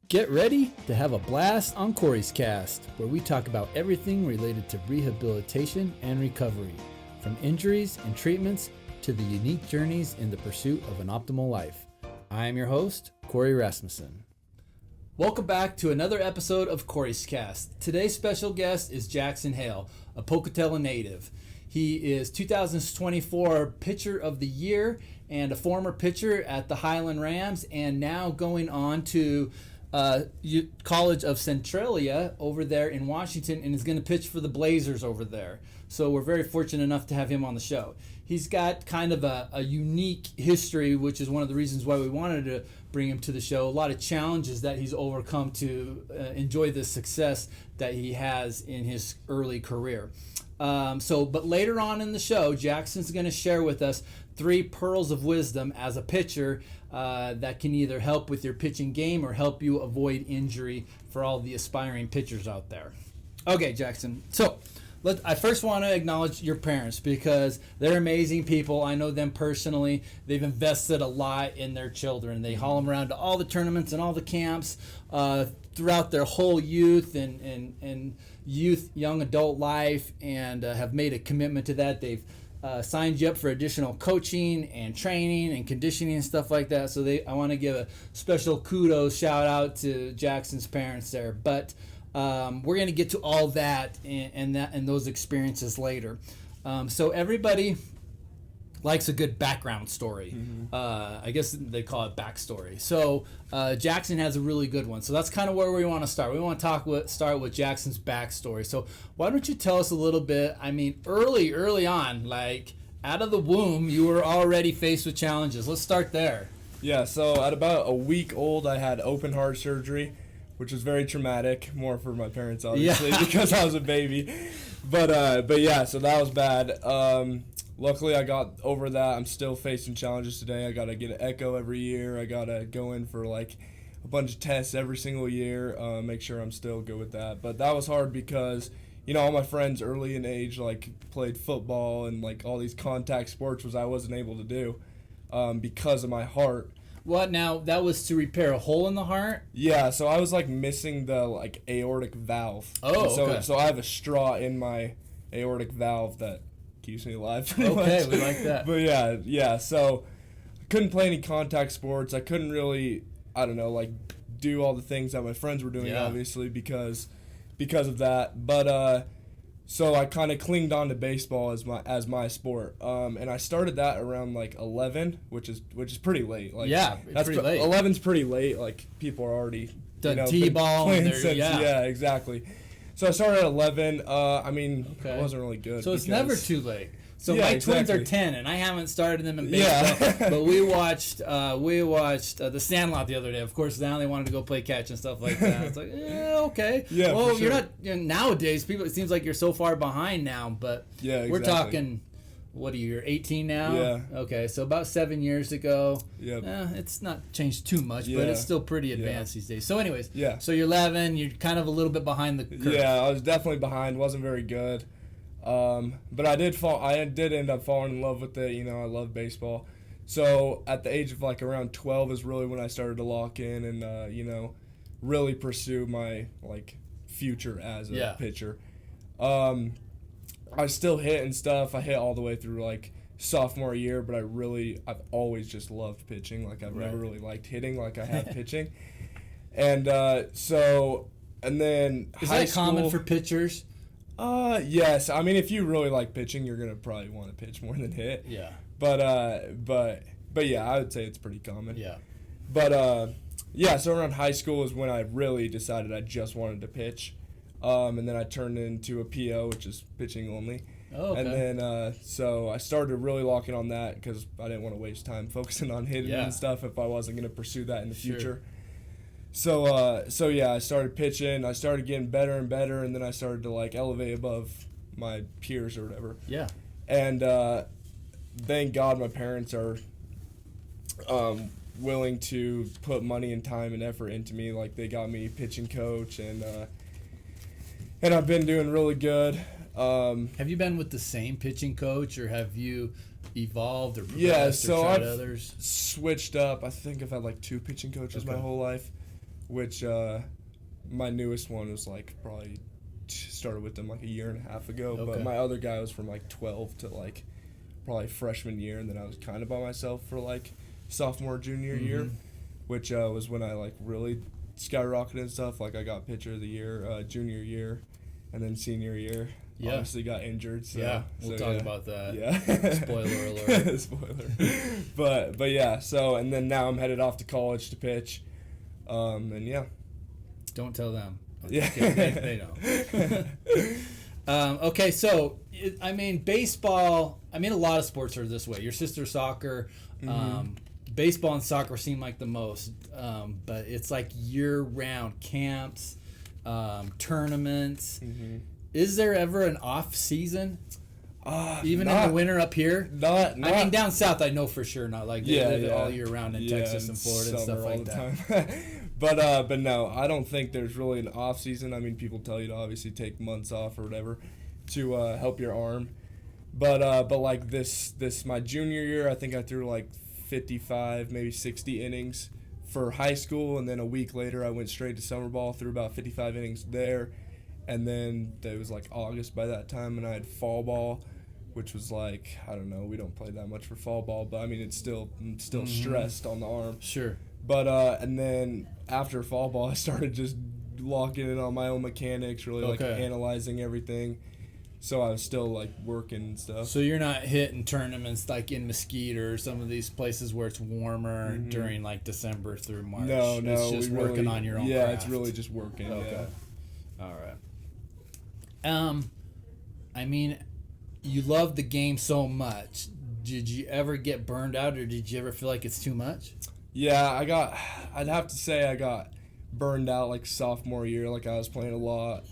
Get ready to have a blast on Corey's Cast, where we talk about everything related to rehabilitation and recovery, from injuries and treatments to the unique journeys in the pursuit of an optimal life. I am your host, Corey Rasmussen. Welcome back to another episode of Corey's Cast. Today's special guest is Jackson Hale, a Pocatello native. He is 2024 Pitcher of the Year and a former pitcher at the Highland Rams, and now going on to College of Centralia over there in Washington, and is going to pitch for the Blazers over there. So we're very fortunate enough to have him on the show. He's got kind of a unique history, which is one of the reasons why we wanted to bring him to the show. A lot of challenges that he's overcome to enjoy the success that he has in his early career. But later on in the show, Jackson's going to share with us 3 pearls of wisdom as a pitcher that can either help with your pitching game or help you avoid injury for all the aspiring pitchers out there. Okay, Jackson. So I first want to acknowledge your parents because they're amazing people. I know them personally. They've invested a lot in their children. They haul them around to all the tournaments and all the camps throughout their whole youth and young adult life, and have made a commitment to that. They've signed you up for additional coaching and training and conditioning and stuff like that. So I want to give a special kudos, shout out to Jackson's parents there. But we're going to get to all that and those experiences later. So everybody likes a good background story. Mm-hmm. I guess they call it backstory. So Jackson has a really good one. So that's kind of where we want to start. We want to start with Jackson's backstory. So why don't you tell us a little bit? I mean, early on, like out of the womb, you were already faced with challenges. Let's start there. Yeah, so at about a week old, I had open heart surgery, which was very traumatic, more for my parents, obviously, because I was a baby. But yeah, so that was bad. Luckily, I got over that. I'm still facing challenges today. I got to get an echo every year. I got to go in for, like, a bunch of tests every single year, make sure I'm still good with that. But that was hard because, you know, all my friends early in age, like, played football and, like, all these contact sports, which I wasn't able to do because of my heart. What now? That was to repair a hole in the heart? Yeah, so I was like missing the like aortic valve. Oh, okay. So I have a straw in my aortic valve that keeps me alive. Okay, we like that. But yeah. So I couldn't play any contact sports. I couldn't really, I don't know, like do all the things that my friends were doing, obviously because of that. But so I kind of clinged on to baseball as my sport, and I started that around like 11, which is pretty late. Like, that's pretty late. 11's pretty late. Like people are already done t-ball. Yeah, exactly. So I started at 11. I mean, I wasn't really good. So it's never too late. So my twins are 10, and I haven't started them in baseball. Yeah. But we watched The Sandlot the other day. Of course, now they wanted to go play catch and stuff like that. It's like, okay. Yeah, well, sure. You're not nowadays. People, it seems like you're so far behind now. But we're talking. What are you? You're 18 now. Yeah. Okay, so about 7 years ago. Yeah. It's not changed too much, but it's still pretty advanced these days. So, anyways. Yeah. So you're 11. You're kind of a little bit behind the curve. Yeah, I was definitely behind. Wasn't very good. But I did end up falling in love with it. You know, I love baseball. So at the age of like around 12 is really when I started to lock in and, you know, really pursue my like future as a pitcher. I still hit and stuff. I hit all the way through like sophomore year, but I've always just loved pitching. Like I've never really liked hitting like I have pitching. And and then is high that school, common for pitchers? Yes. I mean, if you really like pitching, you're gonna probably want to pitch more than hit. Yeah. But yeah, I would say it's pretty common. Yeah. But yeah. So around high school is when I really decided I just wanted to pitch, and then I turned into a PO, which is pitching only. Oh, okay. And then so I started really locking on that because I didn't want to waste time focusing on hitting and stuff if I wasn't gonna pursue that in the future. So yeah, I started pitching. I started getting better and better, and then I started to like elevate above my peers or whatever. Yeah. And thank God my parents are willing to put money and time and effort into me. Like they got me pitching coach, and I've been doing really good. Have you been with the same pitching coach, or have you evolved or progressed yeah, so or tried I've others? Switched up. I think I've had like 2 pitching coaches my whole life. which my newest one was like probably started with them like a year and a half ago. Okay. But my other guy was from like 12 to like probably freshman year, and then I was kind of by myself for like sophomore, junior year, which was when I like really skyrocketed and stuff. Like I got pitcher of the year, junior year, and then senior year. Yeah. Obviously got injured. So, yeah, we'll talk about that. Yeah. Spoiler alert. Spoiler. But yeah, so, and then now I'm headed off to college to pitch. And yeah. Don't tell them. Yeah. They know. Okay, so, baseball, a lot of sports are this way. Your sister's soccer. Baseball and soccer seem like the most. But it's like year-round camps, tournaments. Is there ever an off season? Even in the winter up here? Not. Down south I know for sure not. Like they live all year round in Texas and Florida and stuff like that. But no, I don't think there's really an off season. People tell you to obviously take months off or whatever to help your arm. But like this my junior year, I think I threw like 55, maybe 60 innings for high school, and then a week later I went straight to summer ball, threw about 55 innings there. And then it was like August by that time, and I had fall ball, which was like, I don't know, we don't play that much for fall ball, but I'm still stressed on the arm. Sure. But and then after fall ball, I started just locking in on my own mechanics, really like analyzing everything. So I was still like working and stuff. So you're not hitting tournaments like in Mesquite or some of these places where it's warmer during like December through March. No, it's just working on your own craft. It's really just working. Okay. Yeah. All right. You love the game so much. Did you ever get burned out, or did you ever feel like it's too much? Yeah, I'd have to say I got burned out like sophomore year. Like I was playing a lot.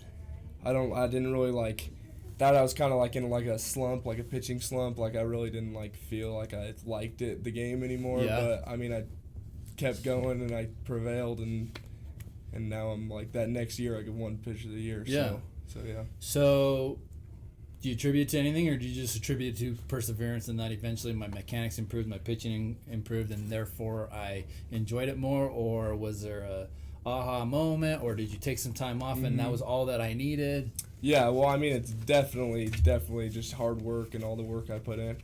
I didn't really like that. I was kind of like in like a slump, like a pitching slump. Like I really didn't like feel like I liked the game anymore. Yeah. But I kept going and I prevailed, and now I'm like that next year I won pitcher of the year. Yeah. So yeah. So, do you attribute it to anything, or do you just attribute it to perseverance and that eventually my mechanics improved, my pitching improved, and therefore I enjoyed it more? Or was there a aha moment, or did you take some time off and that was all that I needed? Yeah, well, it's definitely just hard work and all the work I put in.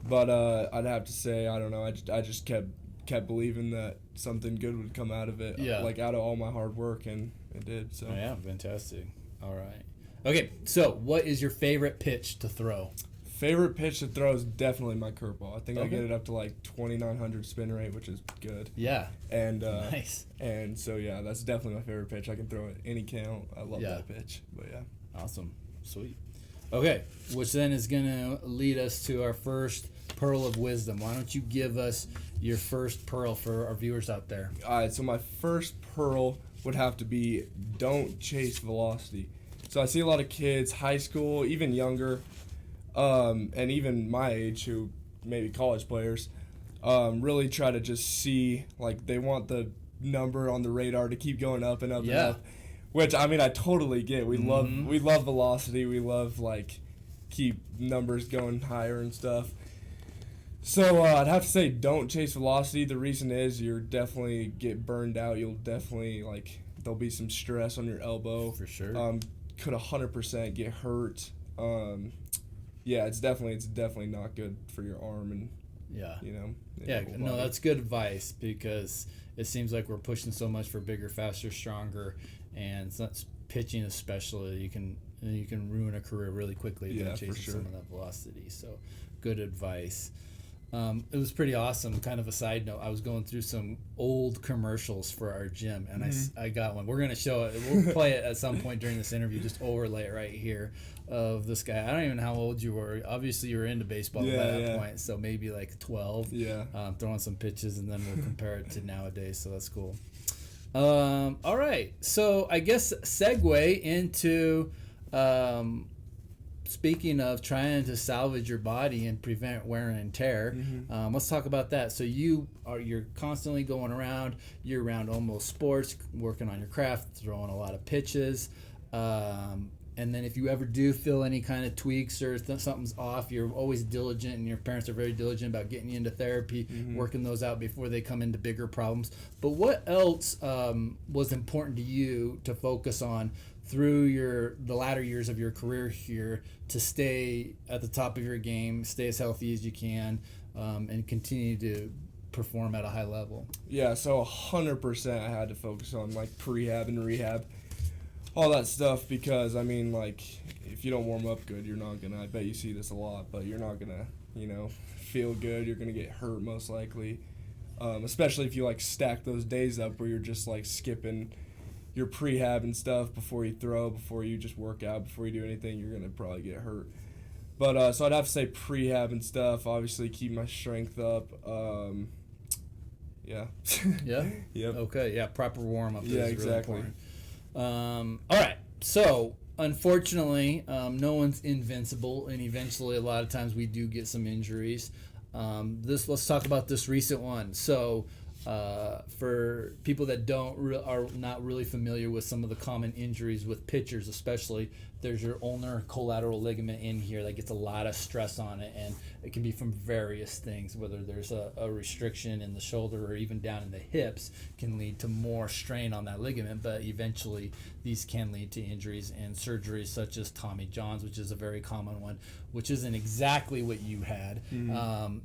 But I'd have to say, I don't know, I just kept believing that something good would come out of it. Yeah. Like out of all my hard work, and it did. So. Oh, yeah, fantastic. All right. Okay, so what is your favorite pitch to throw? Favorite pitch to throw is definitely my curveball. I think I get it up to like 2,900 spin rate, which is good. Yeah. And nice. And so yeah, that's definitely my favorite pitch. I can throw it any count. I love that pitch. But yeah. Awesome. Sweet. Okay, which then is gonna lead us to our first pearl of wisdom. Why don't you give us your first pearl for our viewers out there? All right. So my first pearl would have to be don't chase velocity. So I see a lot of kids, high school, even younger, and even my age, who maybe college players, really try to just see, like, they want the number on the radar to keep going up and up and up, which I totally get. We love velocity. We love like keep numbers going higher and stuff. So I'd have to say don't chase velocity. The reason is you're definitely get burned out. You'll definitely there'll be some stress on your elbow. For sure. Could 100% get hurt. Yeah, it's definitely not good for your arm and that's good advice, because it seems like we're pushing so much for bigger, faster, stronger, and pitching especially. You can ruin a career really quickly if you're chasing some of that velocity. So, good advice. It was pretty awesome. Kind of a side note, I was going through some old commercials for our gym, and I got one. We're going to show it. We'll play it at some point during this interview, just overlay it right here of this guy. I don't even know how old you were. Obviously, you were into baseball by that point, so maybe like 12. Yeah. Throwing some pitches, and then we'll compare it to nowadays, so that's cool. All right. So I guess segue into... speaking of trying to salvage your body and prevent wear and tear, let's talk about that. So you're constantly going around, year-round almost sports, working on your craft, throwing a lot of pitches, And then if you ever do feel any kind of tweaks or something's off, you're always diligent, and your parents are very diligent about getting you into therapy, working those out before they come into bigger problems. But what else was important to you to focus on through the latter years of your career here to stay at the top of your game, stay as healthy as you can, and continue to perform at a high level? Yeah, so 100% I had to focus on like prehab and rehab, all that stuff, because I mean, like, if you don't warm up good, you're not gonna, I bet you see this a lot, but you're not gonna, feel good. You're gonna get hurt most likely, especially if you like stack those days up where you're just like skipping your prehab and stuff before you throw, before you just work out, before you do anything. You're gonna probably get hurt. But so I'd have to say prehab and stuff. Obviously, keep my strength up. Yeah. Yeah. Yep. Okay. Yeah. Proper warm up. Yeah. Is Exactly. Really important. All right. So unfortunately, no one's invincible, and eventually, a lot of times we do get some injuries. Let's talk about this recent one. So. For people that are not really familiar with some of the common injuries with pitchers, especially, there's your ulnar collateral ligament in here that gets a lot of stress on it, and it can be from various things. Whether there's a restriction in the shoulder or even down in the hips can lead to more strain on that ligament, but eventually these can lead to injuries and surgeries such as Tommy John's, which is a very common one, which isn't exactly what you had.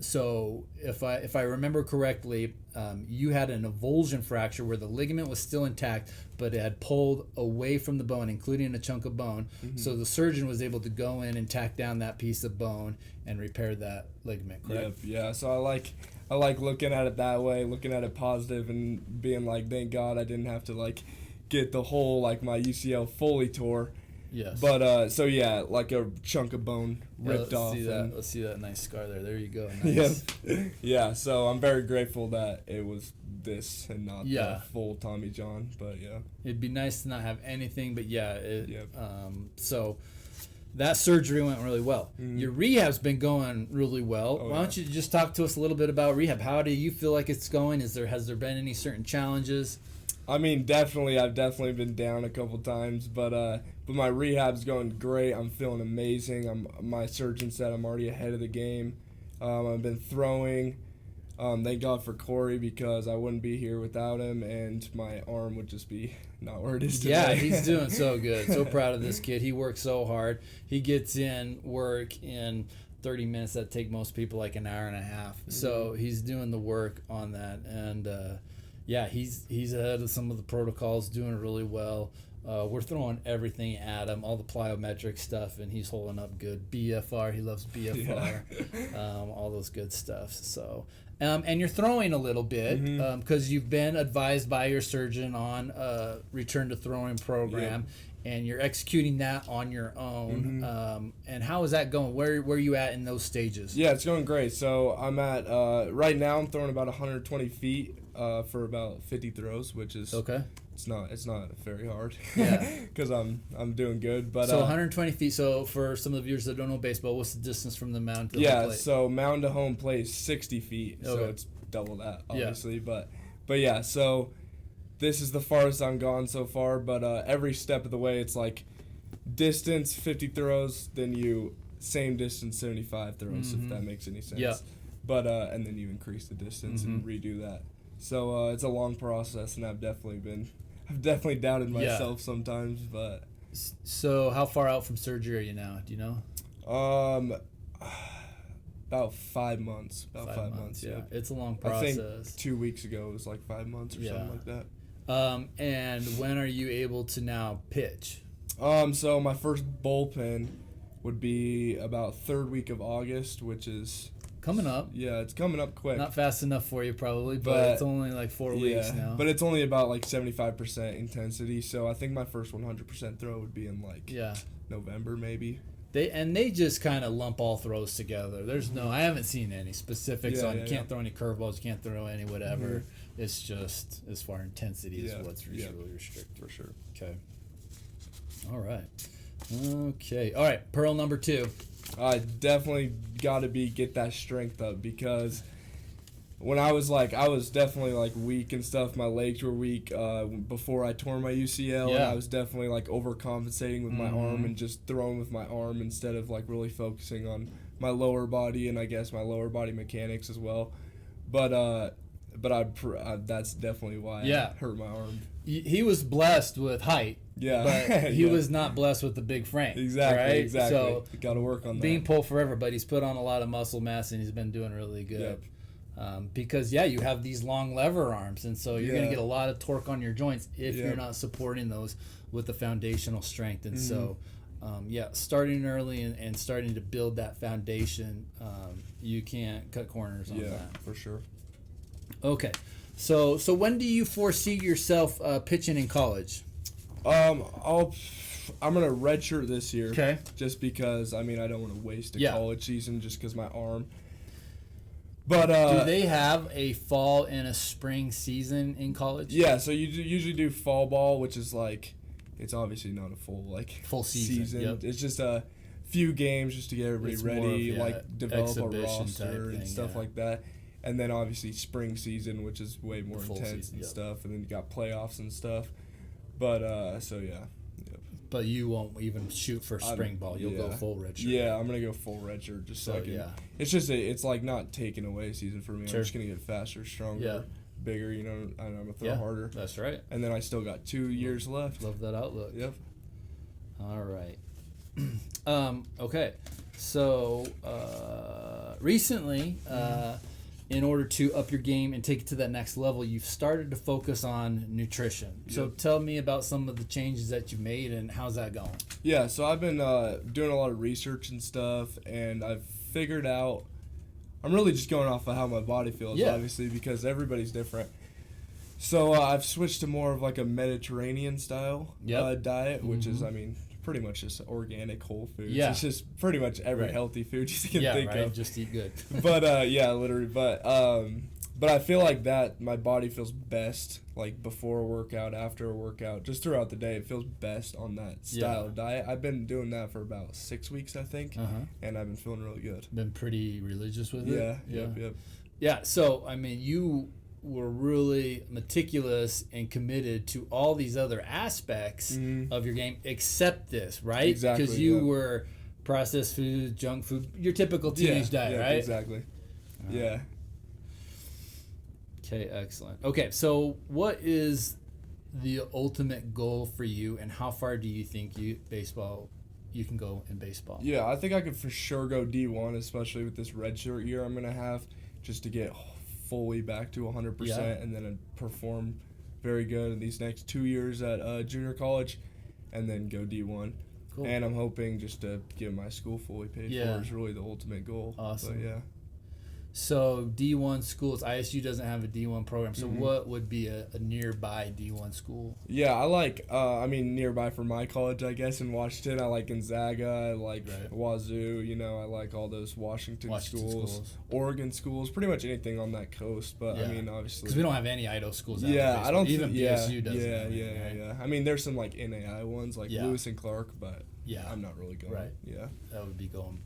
So if I remember correctly, you had an avulsion fracture where the ligament was still intact, but it had pulled away from the bone, including a chunk of bone. So the surgeon was able to go in and tack down that piece of bone and repair that ligament, correct? Yep, yeah. So I like looking at it that way, looking at it positive, and being like, thank God I didn't have to like get the whole like my UCL fully tore. Yes. But so yeah, like a chunk of bone ripped off. Let's see that nice scar there. There you go. Nice. Yeah. So I'm very grateful that it was this and not the full Tommy John. But yeah, it'd be nice to not have anything. But yeah. So that surgery went really well. Your rehab's been going really well. Why don't you just talk to us a little bit about rehab? How do you feel like it's going? Has there been any certain challenges? I mean, I've definitely been down a couple times, but my rehab's going great. I'm feeling amazing. My surgeon said I'm already ahead of the game. I've been throwing. Thank God for Corey, because I wouldn't be here without him, and my arm would just be not where it is today. Yeah, he's doing so good. So proud of this kid. He works so hard. He gets in work in 30 minutes that take most people like an hour and a half. So he's doing the work on that, and yeah, he's ahead of some of the protocols, doing really well. We're throwing everything at him, all the plyometric stuff, and he's holding up good. BFR, he loves BFR, all those good stuff. So, and you're throwing a little bit because you've been advised by your surgeon on a return to throwing program, and you're executing that on your own. And how is that going? Where are you at in those stages? Yeah, it's going great. So I'm at right now I'm throwing about 120 feet for about 50 throws, which is okay. It's not very hard. Yeah, because I'm doing good. But so 120 feet. So for some of the viewers that don't know baseball, what's the distance from the mound to the home plate? So mound to home plate is 60 feet. Okay. So it's double that, obviously. Yeah. But yeah, so this is the farthest I've gone so far. But every step of the way, it's like distance 50 throws, then same distance 75 throws, if that makes any sense. Yeah. But and then you increase the distance and redo that. So it's a long process, and I've definitely doubted myself sometimes, but. So how far out from surgery are you now? Do you know? About 5 months. About 5 months. Yeah, it's a long process. I think 2 weeks ago it was like 5 months or something like that. And when are you able to now pitch? So my first bullpen would be about third week of August, which is. Coming up. Yeah, it's coming up quick. Not fast enough for you probably, but it's only like 4 weeks now. But it's only about like 75% intensity, so I think my first 100% throw would be in like November maybe. They just kind of lump all throws together. There's I haven't seen any specifics on you can't throw any curveballs, you can't throw any whatever. It's just as far intensity is what's really restricted. For sure. Okay. All right. All right, pearl number 2. I definitely got to get that strength up, because when I was definitely like weak and stuff. My legs were weak before I tore my UCL, and I was definitely like overcompensating with my arm and just throwing with my arm instead of like really focusing on my lower body and I guess my lower body mechanics as well. But that's definitely why I hurt my arm. He was blessed with height. Yeah, but he was not blessed with the big frame. Exactly, right? exactly. So got to work on that. Being pulled forever, but he's put on a lot of muscle mass and he's been doing really good. Yep. Because you have these long lever arms, and so you're going to get a lot of torque on your joints if you're not supporting those with the foundational strength. And so, starting early and starting to build that foundation, you can't cut corners on that. Yeah, for sure. Okay, so when do you foresee yourself pitching in college? I'm gonna redshirt this year. Okay. Just because I don't want to waste a college season just because my arm. But do they have a fall and a spring season in college? Yeah, so you usually do fall ball, which is like, it's obviously not a full season. Yep. It's just a few games just to get everybody ready, develop a roster thing, and stuff like that. And then obviously spring season, which is way more intense and stuff. And then you got playoffs and stuff. But so yeah. Yep. But you won't even shoot for spring ball. You'll go full redshirt. Yeah, I'm gonna go full redshirt just so I can. It's just it's like not taking away season for me. Sure. I'm just gonna get faster, stronger, bigger. I'm gonna throw harder. That's right. And then I still got 2 years left. Love that outlook. Yep. All right. Okay. So recently, in order to up your game and take it to that next level, you've started to focus on nutrition. Yep. So tell me about some of the changes that you've made and how's that going? Yeah, so I've been doing a lot of research and stuff, and I've figured out, I'm really just going off of how my body feels, obviously, because everybody's different. So I've switched to more of like a Mediterranean style diet, which is, pretty much just organic whole foods. Yeah. It's just pretty much every healthy food you can think of. Just eat good. But literally. But I feel like that my body feels best like before a workout, after a workout, just throughout the day. It feels best on that style of diet. I've been doing that for about 6 weeks, I think, and I've been feeling really good. Been pretty religious with it. Yep. Yeah. So you were really meticulous and committed to all these other aspects of your game except this, right? Exactly. Because you were processed food, junk food, your typical teenage diet, right? Exactly. Yeah. Okay, excellent. Okay, so what is the ultimate goal for you, and how far do you think you can go in baseball? Yeah, I think I could for sure go D1, especially with this redshirt year I'm gonna have, just to get fully back to 100% and then perform very good in these next 2 years at junior college and then go D1. Cool. And I'm hoping just to get my school fully paid for is really the ultimate goal. Awesome. But So D1 schools, ISU doesn't have a D1 program. So what would be a nearby D1 school? Yeah, I like, nearby for my college, I guess, in Washington. I like Gonzaga. I like Wazoo. I like all those Washington schools, Oregon schools, pretty much anything on that coast. But, obviously. Because we don't have any Idaho schools out I don't even BSU doesn't. Yeah. There's some, like, NAI ones, like Lewis and Clark, but I'm not really going. Right. Yeah. That would be going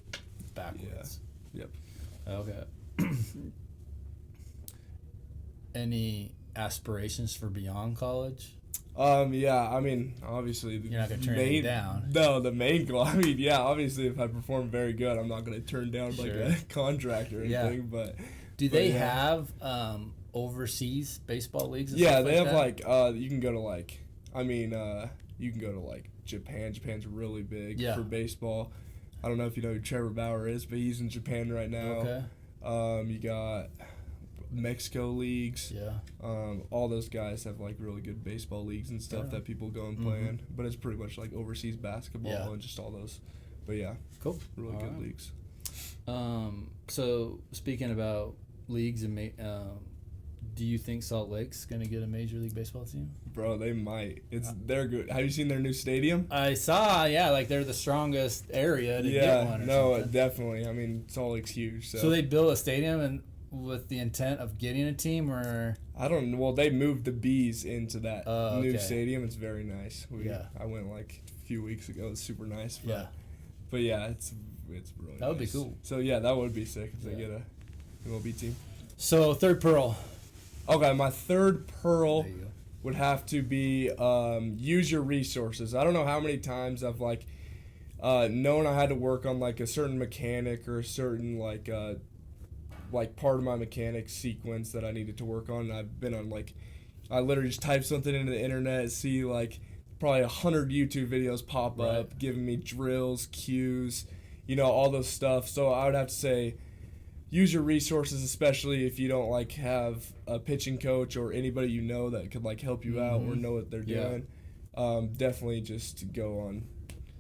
backwards. Yeah. Yep. Okay. Any aspirations for beyond college? Obviously you're not gonna turn it down. No, the main goal. Obviously, if I perform very good, I'm not gonna turn down like a contract or anything. But do they have overseas baseball leagues? And stuff they have you can go to you can go to like Japan. Japan's really big for baseball. I don't know if you know who Trevor Bauer is, but he's in Japan right now. Okay. You got Mexico leagues. Yeah. All those guys have like really good baseball leagues and stuff that people go and play in. But it's pretty much like overseas basketball and just all those. But cool. Really good leagues. So speaking about leagues and do you think Salt Lake's gonna get a Major League Baseball team? Bro, they might. They're good. Have you seen their new stadium? I saw. Yeah, like they're the strongest area to get one. Something. Definitely. Salt Lake's huge. So they built a stadium and with the intent of getting a team, or I don't know. Well, they moved the Bees into that new stadium. It's very nice. I went like a few weeks ago. It's super nice. But it's really. That would be cool. So that would be sick if they get a MLB team. So third pearl. Okay, my third pearl There you go. would have to be use your resources. I don't know how many times I've known I had to work on like a certain mechanic or a certain like part of my mechanic sequence that I needed to work on. And I've been on I literally just type something into the internet, see like probably 100 YouTube videos pop up giving me drills, cues, all those stuff. So I would have to say use your resources, especially if you don't have a pitching coach or anybody that could help you out or know what they're doing. Definitely just go on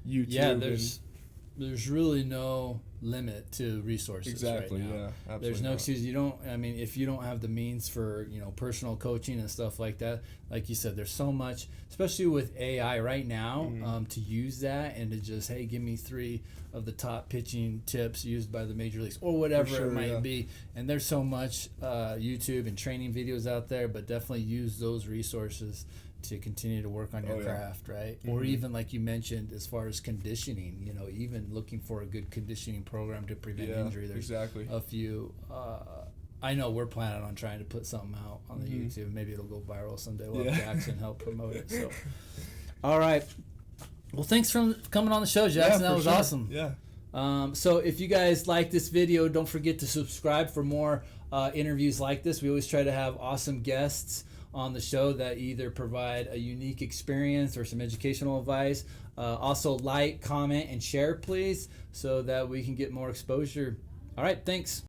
YouTube. Yeah, there's really no limit to resources. Exactly. Right now. Yeah, absolutely. There's no excuse. If you don't have the means for personal coaching and stuff like that, like you said, there's so much, especially with AI right now, to use that and to just, hey, give me 3 of the top pitching tips used by the major leagues or whatever it might be. And there's so much YouTube and training videos out there, but definitely use those resources to continue to work on your craft, right? Or even like you mentioned, as far as conditioning, even looking for a good conditioning program to prevent injury. There's a few. I know we're planning on trying to put something out on the YouTube. Maybe it'll go viral someday. We'll have Jackson help promote it. So, all right. Well, thanks for coming on the show, Jackson. That was awesome. Yeah. So if you guys like this video, don't forget to subscribe for more interviews like this. We always try to have awesome guests on the show that either provide a unique experience or some educational advice. Also like, comment, and share, please, so that we can get more exposure. All right, thanks.